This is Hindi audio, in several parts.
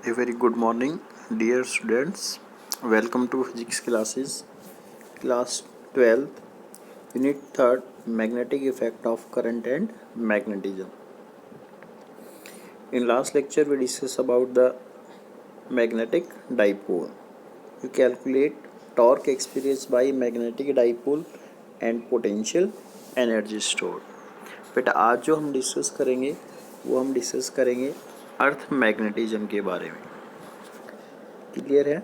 A very good morning, dear students. Welcome to physics classes, class 12th, unit 3rd, magnetic effect of current and magnetism. In last lecture, we discussed about the magnetic dipole. You calculate torque experienced by magnetic dipole and potential energy stored. बेटा आज जो हम डिस्कस करेंगे वो हम डिस्कस करेंगे अर्थ मैग्नेटिज्म के बारे में. क्लियर है?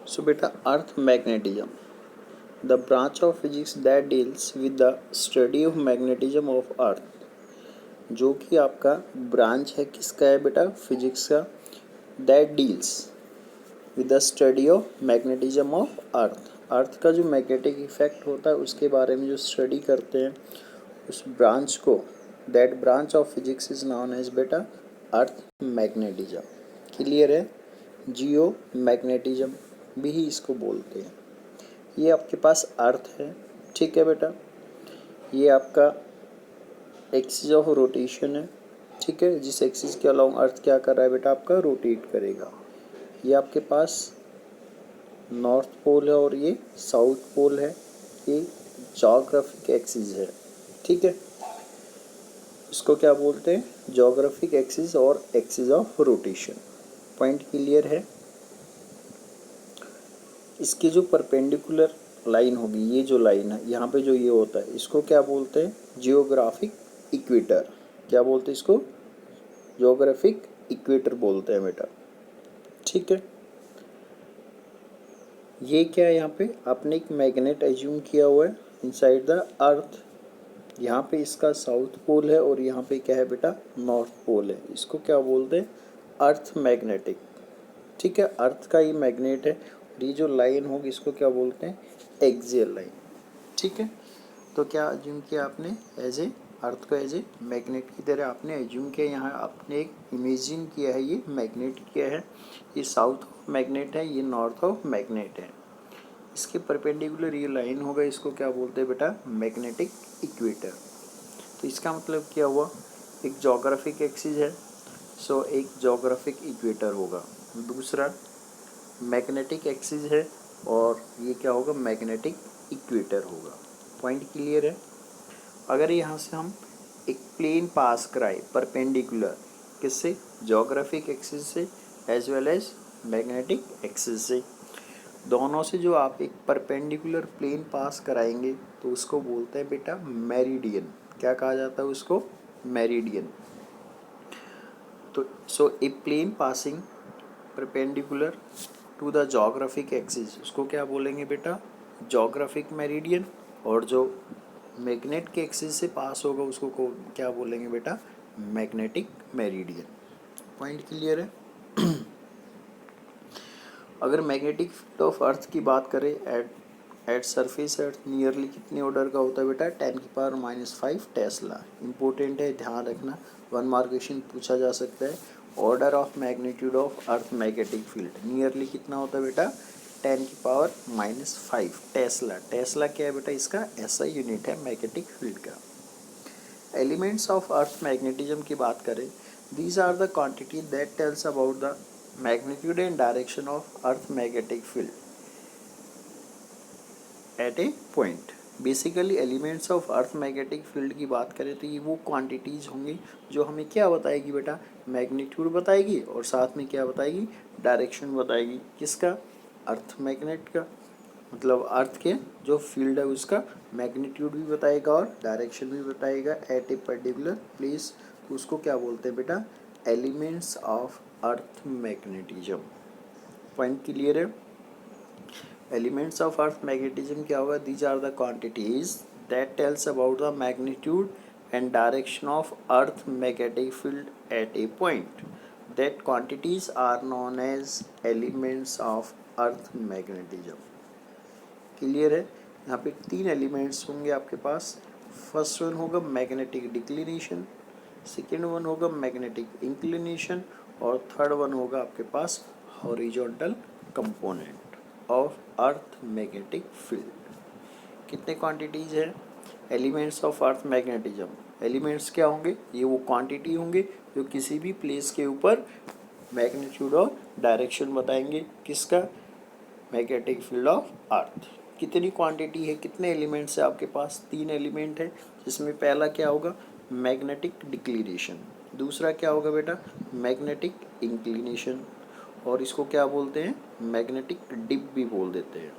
So beta, earth magnetism, the branch of physics that deals with the study of magnetism of earth. जो कि आपका ब्रांच है किसका है बेटा? फिजिक्स का. That deals with the study of magnetism of earth. Earth का जो मैग्नेटिक इफेक्ट होता है उसके बारे में जो स्टडी करते हैं उस ब्रांच को, that branch of physics is known as बेटा अर्थ मैग्नेटिज्म. क्लियर है? जियो मैग्नेटिज्म भी ही इसको बोलते हैं. ये आपके पास अर्थ है, ठीक है बेटा. ये आपका एक्सिस ऑफ रोटेशन है, ठीक है. जिस एक्सिस के अलाउंग अर्थ क्या कर रहा है बेटा? आपका रोटेट करेगा. ये आपके पास नॉर्थ पोल है और ये साउथ पोल है. ये ज्योग्राफिक एक्सिस है, ठीक है. इसको क्या बोलते हैं? ज्योग्राफिक एक्सिस और axis of rotation. Point clear है? इसकी जो परपेंडिकुलर लाइन होगी, ये जो लाइन है यहाँ पे जो ये होता है, इसको क्या बोलते हैं? Geographic equator. क्या बोलते हैं इसको? जियोग्राफिक इक्वेटर बोलते हैं बेटा, ठीक है. ये क्या है? यहाँ पे आपने एक मैग्नेट एज्यूम किया हुआ है इनसाइड द अर्थ. यहाँ पे इसका साउथ पोल है और यहाँ पे क्या है बेटा? नॉर्थ पोल है. इसको क्या बोलते हैं? अर्थ मैग्नेटिक, ठीक है. अर्थ का ये मैग्नेट है. ये जो लाइन होगी इसको क्या बोलते हैं? एक्सियल लाइन, ठीक है. तो क्या एज्यूम किया आपने? एज ए अर्थ को एज ए मैग्नेट की तरह आपने एज्यूम किया. यहाँ आपने एक इमेजिन किया है, ये मैग्नेट किया है. ये साउथ ऑफ मैग्नेट है, ये नॉर्थ ऑफ मैग्नेट है. इसके परपेंडिकुलर ये लाइन होगा, इसको क्या बोलते हैं बेटा? Magnetic equator. तो इसका मतलब क्या हुआ? एक ज्योग्राफिक एक्सिस है, सो एक ज्योग्राफिक इक्वेटर होगा. दूसरा मैग्नेटिक एक्सिस है और ये क्या होगा? मैग्नेटिक इक्वेटर होगा. पॉइंट क्लियर है? अगर यहाँ से हम एक प्लेन पास कराए परपेंडिकुलर, किससे? ज्योग्राफिक एक्सिस से as well as magnetic axis से. दोनों से जो आप एक परपेंडिकुलर प्लेन पास कराएंगे तो उसको बोलते हैं बेटा मेरिडियन. क्या कहा जाता है उसको? मेरिडियन. तो so a plane passing perpendicular to the geographic axis, उसको क्या बोलेंगे बेटा? Geographic meridian. और जो मैग्नेट के एक्सिस से पास होगा उसको क्या बोलेंगे बेटा? Magnetic meridian. पॉइंट क्लियर है? अगर मैग्नेटिक फील्ड ऑफ अर्थ की बात करें एट सरफेस अर्थ नियरली कितने ऑर्डर का होता है बेटा? 10⁻⁵ टेस्ला. इम्पोर्टेंट है, ध्यान रखना. 1 मार्क क्वेश्चन पूछा जा सकता है. Order of magnitude of earth magnetic field nearly कितना होता है बेटा? 10⁻⁵ टेस्ला. टेस्ला क्या है बेटा? इसका SI यूनिट है मैग्नेटिक फील्ड का. एलिमेंट्स ऑफ अर्थ मैग्नेटिज्म की बात करें, these are the quantity that tells about the magnitude and direction of earth magnetic field at a point. Basically elements of earth magnetic field की बात करें तो ये वो क्वांटिटीज होंगी जो हमें क्या बताएगी बेटा? मैग्नीट्यूड बताएगी और साथ में क्या बताएगी? डायरेक्शन बताएगी. किसका? अर्थ मैग्नेट का. मतलब अर्थ के जो फील्ड है उसका मैग्नीट्यूड भी बताएगा और डायरेक्शन भी बताएगा एट ए पर्टिकुलर प्लेस. तो उसको क्या बोलते हैं बेटा? Elements of earth magnetism. Point clear है? एलिमेंट्स ऑफ अर्थ मैग्नेटिज्म क्या होगा? These are the quantities that tells about the magnitude and direction of earth magnetic field at a point. That quantities are known as elements of earth magnetism. Clear है? यहाँ पे 3 एलिमेंट्स होंगे आपके पास. फर्स्ट वन होगा मैग्नेटिक डिक्लिनेशन, सेकेंड वन होगा मैग्नेटिक इंक्लिनेशन और थर्ड वन होगा आपके पास horizontal component of earth magnetic field. कितने क्वांटिटीज है? Elements of earth magnetism. Elements क्या होंगे? ये वो क्वांटिटी होंगे जो किसी भी प्लेस के ऊपर मैग्नीट्यूड और डायरेक्शन बताएंगे। किसका? Magnetic field of earth. कितनी क्वांटिटी है, कितने एलिमेंट्स है आपके पास? 3 एलिमेंट है, जिसमें पहला क्या होगा? Magnetic declination. दूसरा क्या होगा बेटा? Magnetic inclination. और इसको क्या बोलते हैं? मैग्नेटिक डिप भी बोल देते हैं,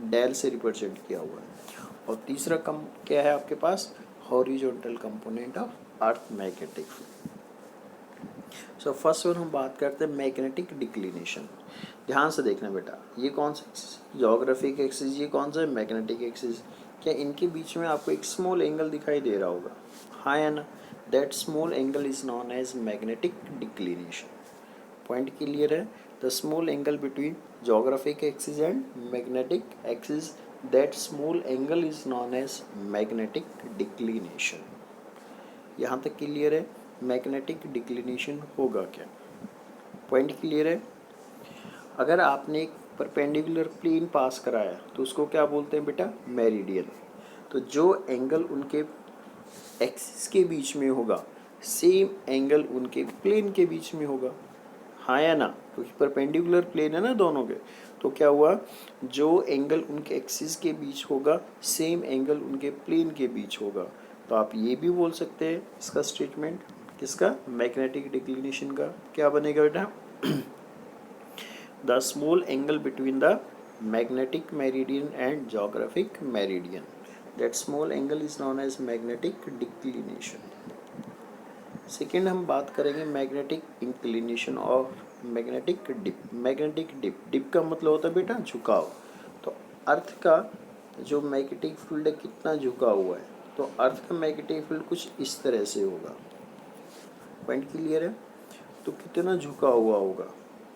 डेल से रिप्रेजेंट किया हुआ है। और तीसरा कम क्या है आपके पास? Horizontal component of earth magnetic field. So first one हम बात करते हैं मैग्नेटिक डिक्लिनेशन। ध्यान से देखना बेटा, ये कौन सा एक्सिस? Geographic axis. ये कौन सा है? Magnetic axis. क्या इनके बीच में आपको एक स्मॉल एंगल दिखाई दे रहा होगा? हाँ या ना? That small angle is known as magnetic declination. Point clear है? The small angle between geographic axis and magnetic axis, that small angle is known as magnetic declination. यहाँ तक क्लियर है? मैग्नेटिक डिक्लिनेशन होगा क्या? पॉइंट क्लियर है? अगर आपने एक परपेंडिकुलर प्लेन पास कराया तो उसको क्या बोलते हैं बेटा? मेरिडियन। तो जो एंगल उनके एक्सिस के बीच में होगा, सेम एंगल उनके प्लेन के बीच में होगा। हाँ या ना? क्योंकि परपेंडिकुलर प्लेन है ना दोनों के, तो क्या हुआ? जो एंगल उनके एक्सिस के बीच होगा, सेम एंगल उनके प्लेन के बीच होगा। तो आप ये भी बोल सकते हैं इसका स्टेटमेंट। किसका? मैग्नेटिक डिक्लिनेशन का। क्या बनेगा बेटा? The small angle between the magnetic meridian and geographic meridian, that small angle is known as magnetic declination. Second हम बात करेंगे मैग्नेटिक इंक्लिनेशन और magnetic dip. Magnetic dip, dip का मतलब होता है बेटा झुकाव। तो अर्थ का जो मैग्नेटिक फील्ड है कितना झुका हुआ है? तो अर्थ का मैग्नेटिक फील्ड कुछ इस तरह से होगा। पॉइंट क्लियर है? तो कितना झुका हुआ होगा?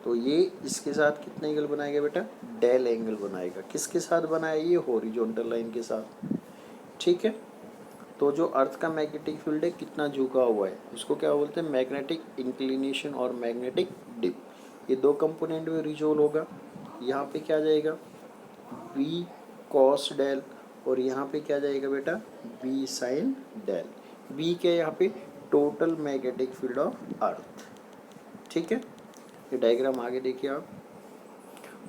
तो ये इसके साथ कितना एंगल बनाएगा बेटा? डेल एंगल बनाएगा। किसके साथ बनाया? ये हॉरिजॉन्टल लाइन के साथ। ठीक है। तो जो अर्थ का मैग्नेटिक फील्ड है कितना झुका हुआ है, इसको क्या बोलते हैं? मैग्नेटिक इंक्लिनेशन और मैग्नेटिक डिप। ये दो कंपोनेंट में रिजोल्व होगा। यहाँ पे क्या जाएगा? बी कॉस डेल, और यहाँ पे क्या जाएगा बेटा? B sine del. बी क्या है यहाँ पे? Total magnetic field of earth. ठीक है। ये डायग्राम आगे देखिए आप,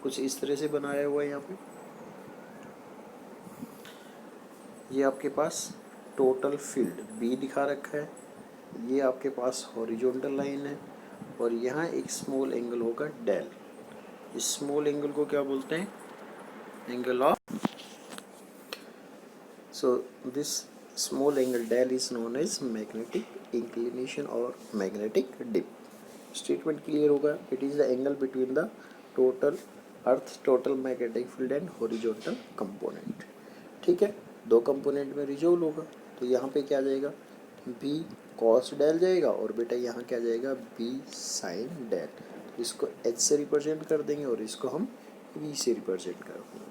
कुछ इस तरह से बनाया हुआ है। यहाँ पे ये आपके पास टोटल फील्ड बी दिखा रखा है, ये आपके पास हॉरिजॉन्टल लाइन है, और यहाँ एक स्मॉल एंगल होगा डेल। इस स्मॉल एंगल को क्या बोलते हैं? Angle of. So this small angle del is known as magnetic inclination और मैग्नेटिक डिप। स्टेटमेंट क्लियर होगा? It is the angle between the total earth total magnetic field and horizontal component. ठीक है। दो कंपोनेंट में रिजोल्व होगा। तो यहाँ पे क्या जाएगा? बी कॉस डेल जाएगा, और बेटा यहाँ क्या जाएगा? B sine del. इसको एच से रिप्रेजेंट कर देंगे और इसको हम वी से रिप्रेजेंट कर देंगे।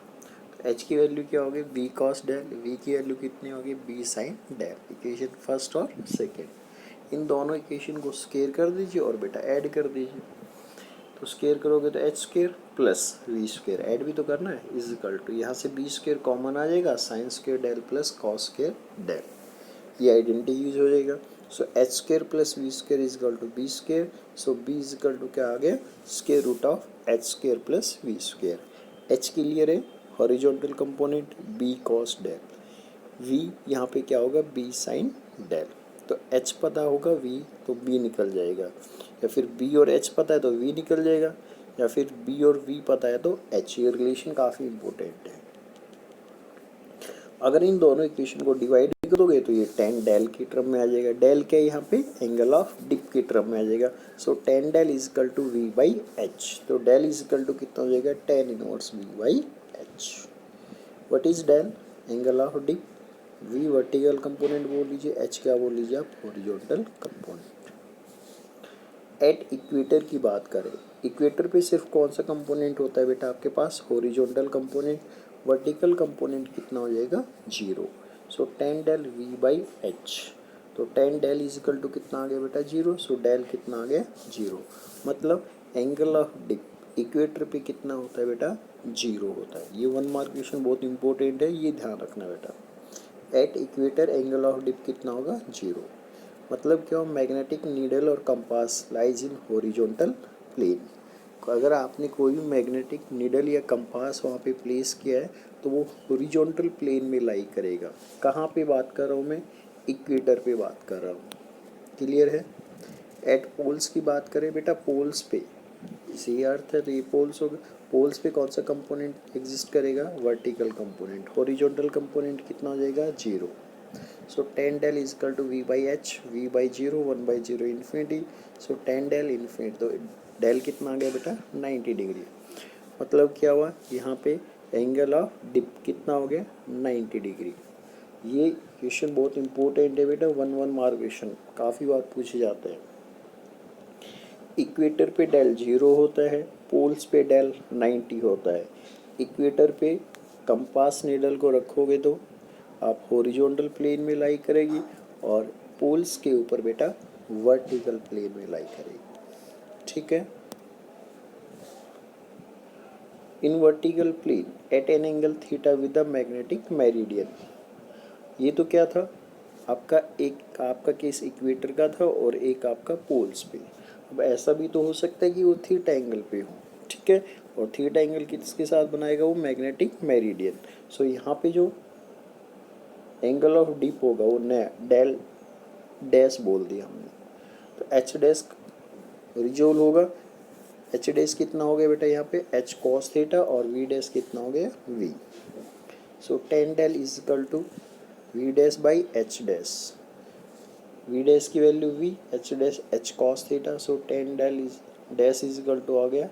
तो एच की वैल्यू क्या होगी? B cos del. वी की वैल्यू कितनी होगी? B sine del. Equation first और सेकेंड। इन दोनों इक्वेशन को स्क्वायर कर दीजिए और बेटा ऐड कर दीजिए। तो स्क्वायर करोगे तो H square plus V square, add भी तो करना है, इज इक्वल टू यहाँ से बी स्क्वायर कॉमन आ जाएगा, sine square del plus cos square del, ये आइडेंटिटी यूज हो जाएगा। So H square plus V square is equal to B square. So B is equal to क्या आ गया? Square root of H square plus V square. H clear है? Horizontal component B cos del. V यहाँ पे क्या होगा? B sine del. तो एच पता होगा, वी तो बी निकल जाएगा, या फिर बी और एच पता है तो वी निकल जाएगा, या फिर बी और वी पता है तो एच। ये रिलेशन काफ़ी इंपॉर्टेंट है। अगर इन दोनों इक्वेशन को डिवाइड करोगे तो ये टेन डेल की टर्म में आ जाएगा। डेल क्या है यहाँ पे? एंगल ऑफ डिप की टर्म में आ जाएगा। So tan del is equal to V by H. तो डेल इज इक्वल टू कितना हो जाएगा? Tan inverse V by H. What is del? Angle of dip. V vertical component बोल लीजिए, एच क्या बोल लीजिए आप? Horizontal component. एट इक्वेटर की बात करें, इक्वेटर पे सिर्फ कौन सा कंपोनेंट होता है बेटा आपके पास? Horizontal component. वर्टिकल कंपोनेंट कितना हो जाएगा? Zero. So tan del V by H. तो tan del is equal to कितना आ गया बेटा? जीरो। सो डेल कितना आ गया? जीरो। मतलब एंगल ऑफ डिप इक्वेटर पे कितना होता है बेटा? जीरो होता है। ये वन मार्क क्वेश्चन बहुत इंपॉर्टेंट है, ये ध्यान रखना बेटा। At equator angle of dip कितना होगा 0। मतलब क्या, मैग्नेटिक नीडल और compass lies in horizontal plane. अगर आपने कोई भी मैग्नेटिक नीडल या कंपास वहाँ पे प्लेस किया है तो वो हॉरिजॉन्टल प्लेन में लाई करेगा। कहाँ पे बात कर रहा हूँ मैं, इक्वेटर पे बात कर रहा हूँ। क्लियर है। एट पोल्स की बात करें बेटा, पोल्स पे इसी अर्थ है तो ये पोल्स होगा। पोल्स पे कौन सा कंपोनेंट एग्जिस्ट करेगा, वर्टिकल कंपोनेंट। हॉरिजॉन्टल कंपोनेंट कितना हो जाएगा 0। So tan del is equal to V by H, V by 0, 1/0 infinity. So tan del infinity, तो डेल कितना आ गया बेटा 90 डिग्री। मतलब क्या हुआ, यहाँ पे एंगल ऑफ डिप कितना हो गया 90 डिग्री। ये क्वेश्चन बहुत इंपॉर्टेंट है बेटा, 1 मार्क क्वेश्चन, काफ़ी बार पूछे जाते हैं। इक्वेटर पे डेल 0 होता है, पोल्स पे डेल 90 होता है। इक्वेटर पे कंपास नीडल को रखोगे तो आप हॉरिजॉन्टल प्लेन में लाई करेगी और पोल्स के ऊपर बेटा वर्टिकल प्लेन में लाई करेगी। ठीक है। In vertical plane at an angle theta with the magnetic meridian. ये तो क्या था आपका, एक आपका केस इक्वेटर का था और एक आपका पोल्स पे। अब ऐसा भी तो हो सकता है कि वो थीटा एंगल पे हो, ठीक है, और थीटा एंगल किसके साथ बनाएगा, वो मैग्नेटिक मेरिडियन। सो यहाँ पे जो एंगल ऑफ डिप होगा वो नया डेल डैश बोल दिया हमने, तो एच डैश रिजोल्व होगा। एच डैश कितना हो गया बेटा यहाँ पे एच कॉस थीटा, और वी डैश कितना हो गया V. So tan del is equal to V dash by H dash. V dash की value V, H dash H cos theta. So tan del is dash is equal to आ गया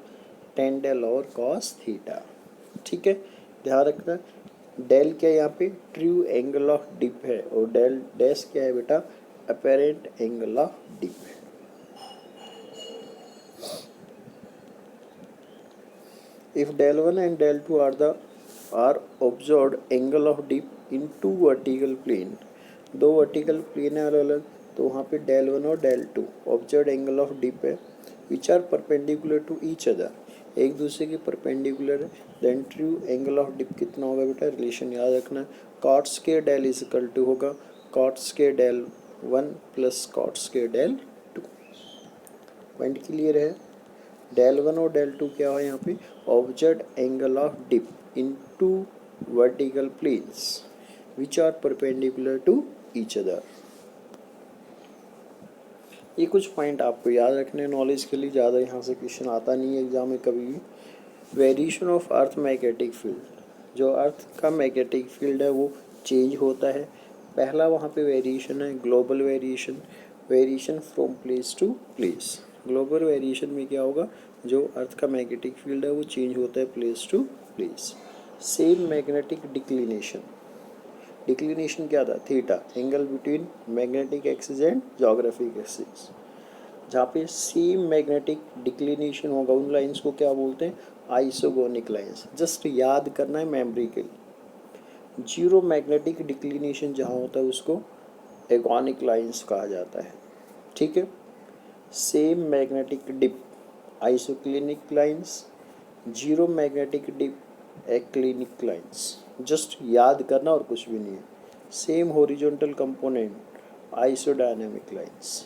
टेन डेल और कॉस थीटा। ठीक है, ध्यान रखना डेल क्या यहाँ पे ट्रू एंगल ऑफ डिप है और डेल डैश क्या है बेटा अपेरेंट एंगल ऑफ डिप है। If del 1 and del 2 are observed angle of dip in two vertical plane, दो वर्टिकल प्लेन है अलग अलग, तो वहाँ पे del 1 और del 2 observe angle of dip है which are perpendicular to each other, एक दूसरे के परपेंडिकुलर है। Then true angle of dip कितना होगा बेटा, रिलेशन याद रखना, cot square del is equal to होगा cot square del 1 plus cot square del 2। Point clear है। डेल 1 और डेल 2 क्या है यहाँ पे, observe angle of dip in two vertical planes which are perpendicular to each other. ये कुछ पॉइंट आपको याद रखने नॉलेज के लिए, ज़्यादा यहाँ से क्वेश्चन आता नहीं है एग्जाम में कभी भी। Variation of earth magnetic field, जो अर्थ का मैग्नेटिक फील्ड है वो चेंज होता है। पहला वहाँ पे वेरिएशन है global variation, variation from place to place. Global variation में क्या होगा, जो अर्थ का मैग्नेटिक फील्ड है वो चेंज होता है place to place. Same magnetic declination, declination क्या था theta, angle between magnetic axis and geographic axis. जहाँ पे सेम मैग्नेटिक डिक्लिनेशन होगा उन लाइंस को क्या बोलते हैं, आइसोगोनिक लाइंस। जस्ट याद करना है मेमोरी के लिए। जीरो मैग्नेटिक डिक्लिनेशन जहाँ होता है उसको एगोनिक लाइंस कहा जाता है। ठीक है। Same magnetic dip isoclinic lines, zero magnetic dip aclinic lines. Just याद करना और कुछ भी नहीं है। Same horizontal component isodynamic lines.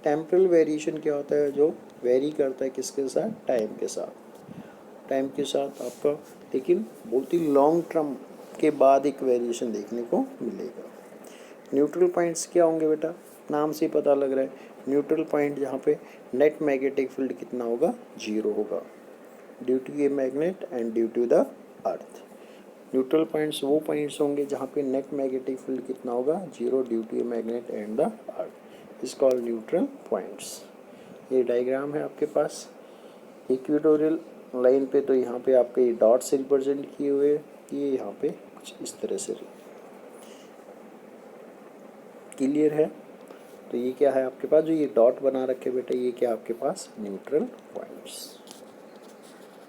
Temporal variation क्या होता है, जो वेरी करता है किसके साथ, टाइम के साथ। टाइम के साथ आपका लेकिन बहुत ही लॉन्ग टर्म के बाद एक वेरिएशन देखने को मिलेगा। न्यूट्रल पॉइंट्स क्या होंगे बेटा, नाम से पता लग रहा है न्यूट्रल पॉइंट, जहाँ पे नेट मैग्नेटिक फील्ड कितना होगा 0 होगा due to a magnet and due to the earth. Neutral points वो पॉइंट्स होंगे जहाँ पे नेट मैग्नेटिक फील्ड कितना होगा 0 due to a magnet and the earth, is called neutral points. ये डायग्राम है आपके पास इक्वेटोरियल लाइन पे, तो यहाँ पे आपके ये डॉट से रिप्रेजेंट किए हुए, ये यहाँ पे कुछ इस तरह से। क्लियर है। तो ये क्या है आपके पास, जो ये डॉट बना रखे बेटा, ये क्या आपके पास न्यूट्रल पॉइंट्स।